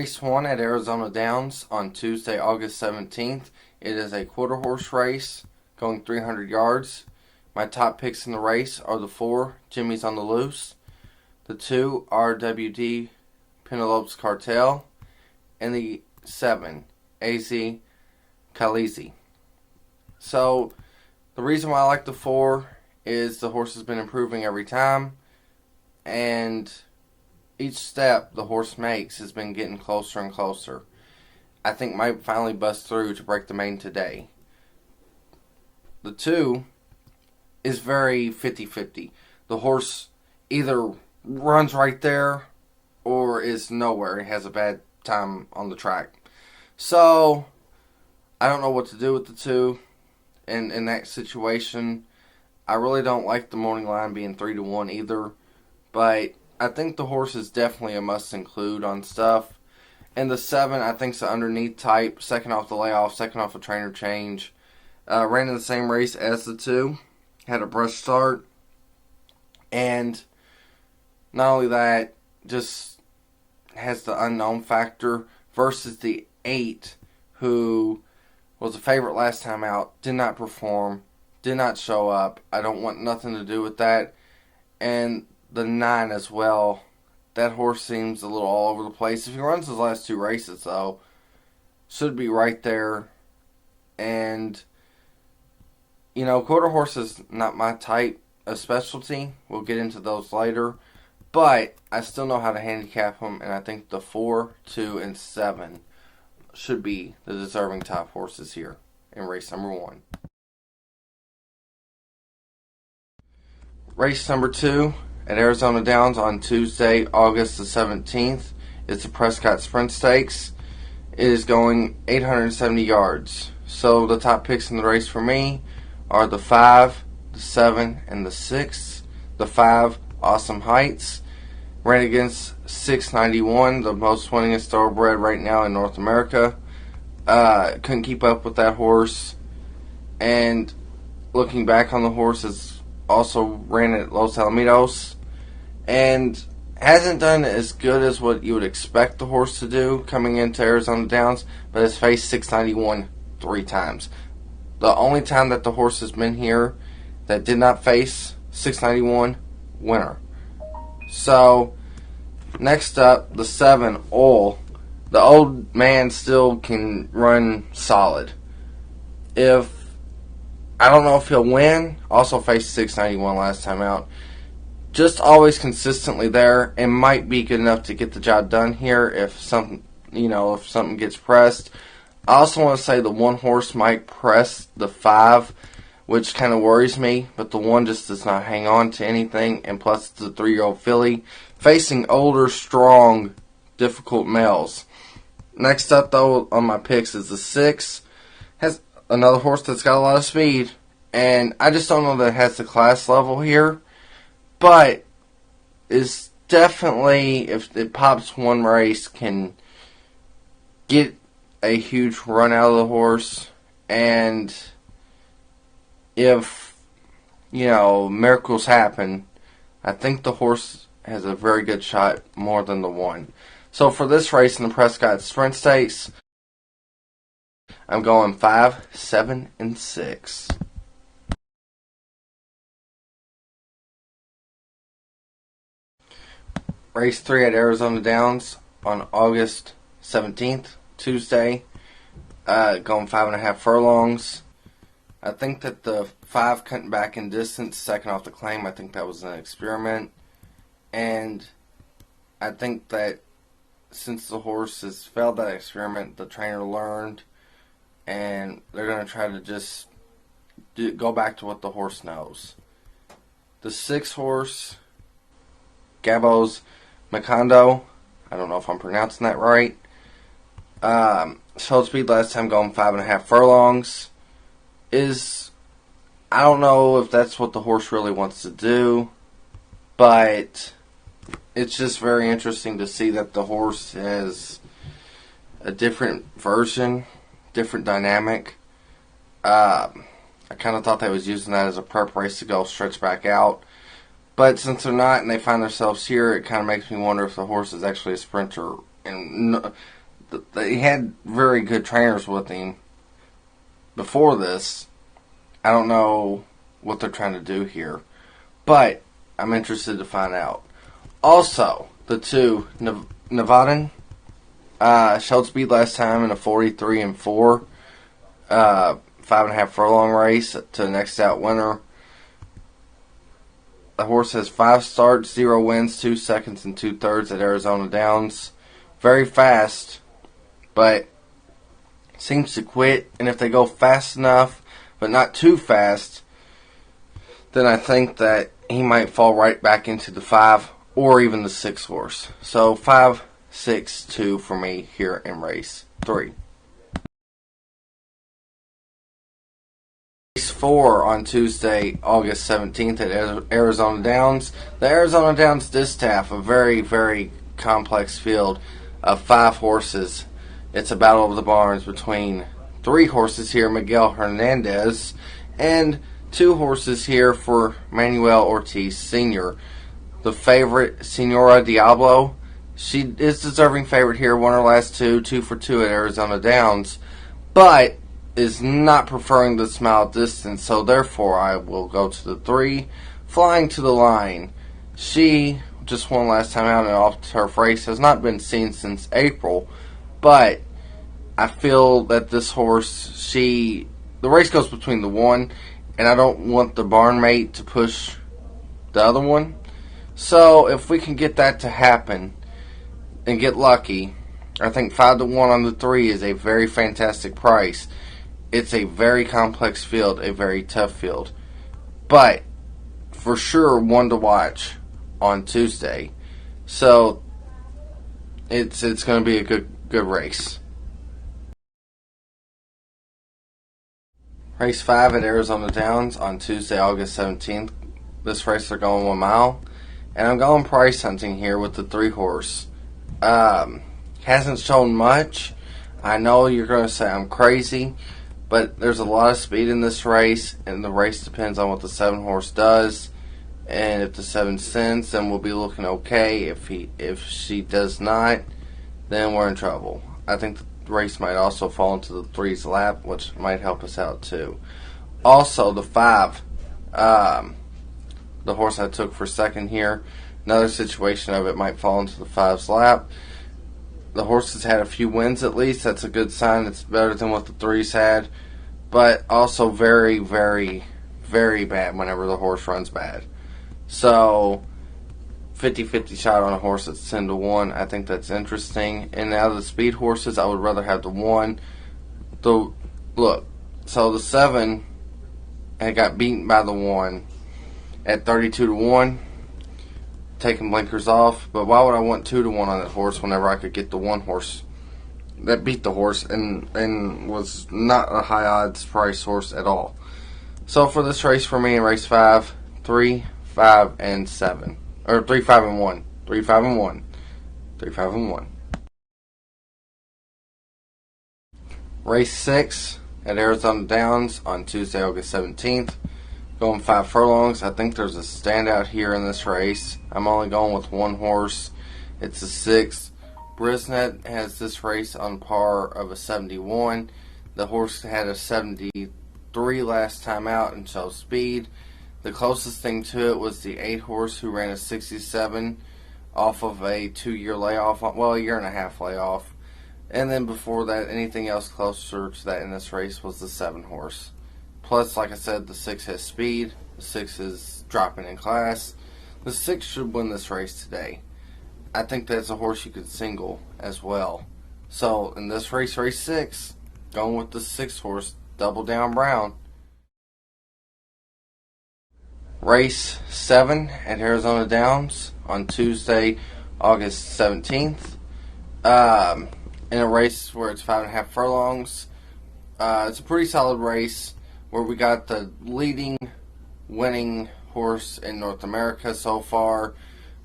Race 1 at Arizona Downs on Tuesday, August 17th. It is a quarter horse race going 300 yards. My top picks in the race are the 4, Jimmy's on the Loose, the 2, RWD Penelope's Cartel, and the 7, AZ Khaleesi. So, the reason why I like the 4 is the horse has been improving every time, and each step the horse makes has been getting closer and closer. I think might finally bust through to break the main today. The 2 is very 50-50. The horse either runs right there or is nowhere. He has a bad time on the track. So, I don't know what to do with the 2 in that situation. I really don't like the morning line being 3-1 either, but I think the horse is definitely a must include on stuff. And the 7, I think, is an underneath type. Second off the layoff, second off a trainer change. Ran in the same race as the 2. Had a brush start. And not only that, just has the unknown factor versus the 8, who was a favorite last time out. Did not perform. Did not show up. I don't want nothing to do with that. And the 9 as well. That horse seems a little all over the place. If he runs his last 2 races, though, should be right there. And, you know, quarter horse is not my type of specialty. We'll get into those later. But I still know how to handicap them, and I think the 4, 2, and 7 should be the deserving top horses here in race number 1. Race number 2 at Arizona Downs on Tuesday, August the 17th. It's the Prescott Sprint Stakes. It is going 870 yards. So the top picks in the race for me are the 5, the 7, and the 6. The 5, Awesome Heights. Ran against 691, the most winningest thoroughbred right now in North America. Couldn't keep up with that horse. And looking back on the horse, it's also ran at Los Alamitos and hasn't done as good as what you would expect the horse to do coming into Arizona Downs, but has faced 691 3 times. The only time that the horse has been here that did not face 691, winner. So, next up, the 7, Oil. The old man still can run solid. I don't know if he'll win. Also faced 691 last time out. Just always consistently there, and might be good enough to get the job done here if something gets pressed. I also want to say the 1 horse might press the 5, which kind of worries me, but the 1 just does not hang on to anything, and plus it's a 3-year-old filly facing older, strong, difficult males. Next up, though, on my picks is the 6. Has another horse that's got a lot of speed, and I just don't know that it has the class level here, but is definitely, if it pops 1 race, can get a huge run out of the horse, and if, miracles happen, I think the horse has a very good shot more than the 1. So for this race in the Prescott Sprint Stakes, I'm going 5, 7, and 6. Race 3 at Arizona Downs on August 17th, Tuesday. Going 5.5 furlongs. I think that the 5 cutting back in distance, second off the claim, I think that was an experiment. And I think that since the horse has failed that experiment, the trainer learned, and they're going to try to just go back to what the horse knows. The 6 horse, Gabo's Macondo, I don't know if I'm pronouncing that right, showed speed last time going 5.5 furlongs. I don't know if that's what the horse really wants to do, but it's just very interesting to see that the horse has a different version, different dynamic. I kind of thought they was using that as a prep race to go stretch back out. But since they're not and they find themselves here, it kind of makes me wonder if the horse is actually a sprinter and they had very good trainers with him before this. I don't know what they're trying to do here, but I'm interested to find out. Also, the two Nevadan showed speed last time in a 43-4, 5.5 furlong race to the next out winner. The horse has 5 starts, 0 wins, 2 seconds, and 2/3 at Arizona Downs. Very fast, but seems to quit. And if they go fast enough, but not too fast, then I think that he might fall right back into the 5 or even the 6 horse. So 5, 6, 2 for me here in race 3. Race 4 on Tuesday, August 17th at Arizona Downs. The Arizona Downs Distaff, a very, very complex field of 5 horses. It's a battle of the barns between 3 horses here, Miguel Hernandez, and 2 horses here for Manuel Ortiz Sr. The favorite, Senora Diablo, she is deserving favorite here, won her last 2 for 2 at Arizona Downs, but is not preferring the smile distance, so therefore I will go to the 3, Flying to the Line. She just won last time out in an off-turf race, has not been seen since April, but I feel that this horse, the race goes between the 1, and I don't want the barn mate to push the other one. So if we can get that to happen and get lucky, I think 5-1 on the 3 is a very fantastic price. It's a very complex field, a very tough field. But for sure, one to watch on Tuesday. So it's going to be a good race. Race 5 at Arizona Downs on Tuesday, August 17th. This race they're going 1 mile. And I'm going price hunting here with the 3 horse. Hasn't shown much. I know you're going to say I'm crazy, but there's a lot of speed in this race, and the race depends on what the 7 horse does. And if the 7 sends, then we'll be looking okay. If she does not, then we're in trouble. I think the race might also fall into the 3's lap, which might help us out too. Also, the 5, the horse I took for second here, another situation of it might fall into the 5's lap. The horse has had a few wins at least. That's a good sign. It's better than what the 3's had. But also very, very, very bad whenever the horse runs bad. So 50-50 shot on a horse that's 10-1. I think that's interesting. And out of the speed horses, I would rather have the 1. Look, so the 7 had got beaten by the 1 at 32-1, taking blinkers off. But why would I want 2-1 on that horse whenever I could get the 1 horse that beat the horse and was not a high odds price horse at all? So for this race for me in race 5, 3, 5, and 7. Or 3, 5, and 1. 3, 5, and 1. 3, 5, and 1. Race 6 at Arizona Downs on Tuesday, August 17th. Going 5 furlongs. I think there's a standout here in this race. I'm only going with 1 horse. It's a 6. Brisnet has this race on par of a 71. The horse had a 73 last time out and showed speed. The closest thing to it was the 8 horse who ran a 67 off of a 2-year layoff. Well, a 1.5 year layoff. And then before that, anything else closer to that in this race was the 7 horse. Plus, like I said, the 6 has speed. The 6 is dropping in class. The 6 should win this race today. I think that's a horse you could single as well. So, in this race, race 6, going with the 6 horse, Double Down Brown. Race 7 at Arizona Downs on Tuesday, August 17th. In a race where it's 5.5 furlongs. It's a pretty solid race where we got the leading winning horse in North America so far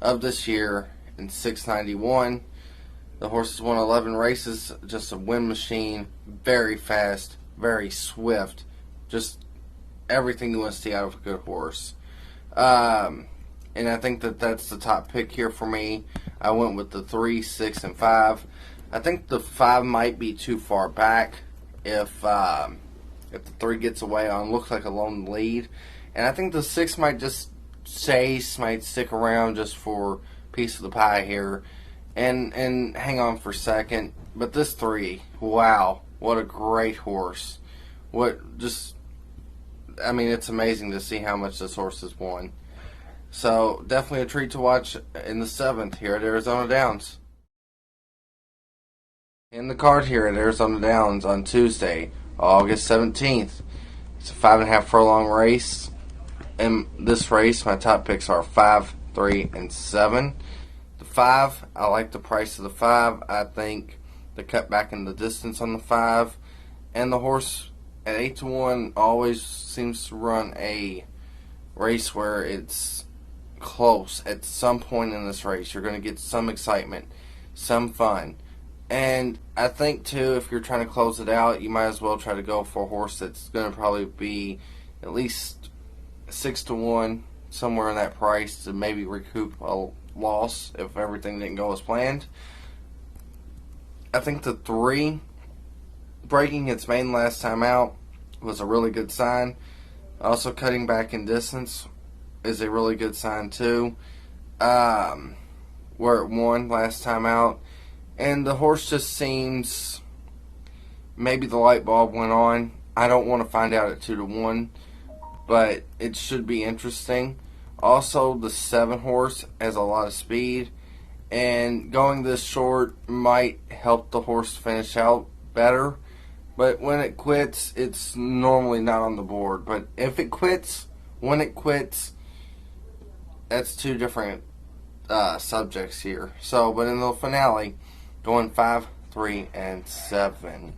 of this year in 691. The horse has won 11 races, just a win machine, very fast, very swift, just everything you want to see out of a good horse. And I think that that's the top pick here for me. I went with the 3, 6, and 5. I think the 5 might be too far back if the 3 gets away on looks like a lone lead. And I think the 6 might just chase, might stick around just for piece of the pie here and hang on for second. But this 3, wow, what a great horse. It's amazing to see how much this horse has won. So definitely a treat to watch in the 7th here at Arizona Downs. In the card here at Arizona Downs on Tuesday, August 17th. It's a 5.5 furlong race. In this race, my top picks are 5, 3, and 7. The 5, I like the price of the 5. I think the cut back in the distance on the 5. And the horse at 8-1 always seems to run a race where it's close. At some point in this race, you're going to get some excitement, some fun. And I think, too, if you're trying to close it out, you might as well try to go for a horse that's going to probably be at least 6-1, somewhere in that price, to maybe recoup a loss if everything didn't go as planned. I think the 3, breaking its mane last time out, was a really good sign. Also, cutting back in distance is a really good sign, too. Where it won last time out. And the horse just seems, maybe the light bulb went on. I don't want to find out at 2-1, but it should be interesting. Also, the 7 horse has a lot of speed, and going this short might help the horse finish out better. But when it quits, it's normally not on the board. But if it quits, when it quits, that's 2 different subjects here. So, but in the finale, going 5, 3, and 7.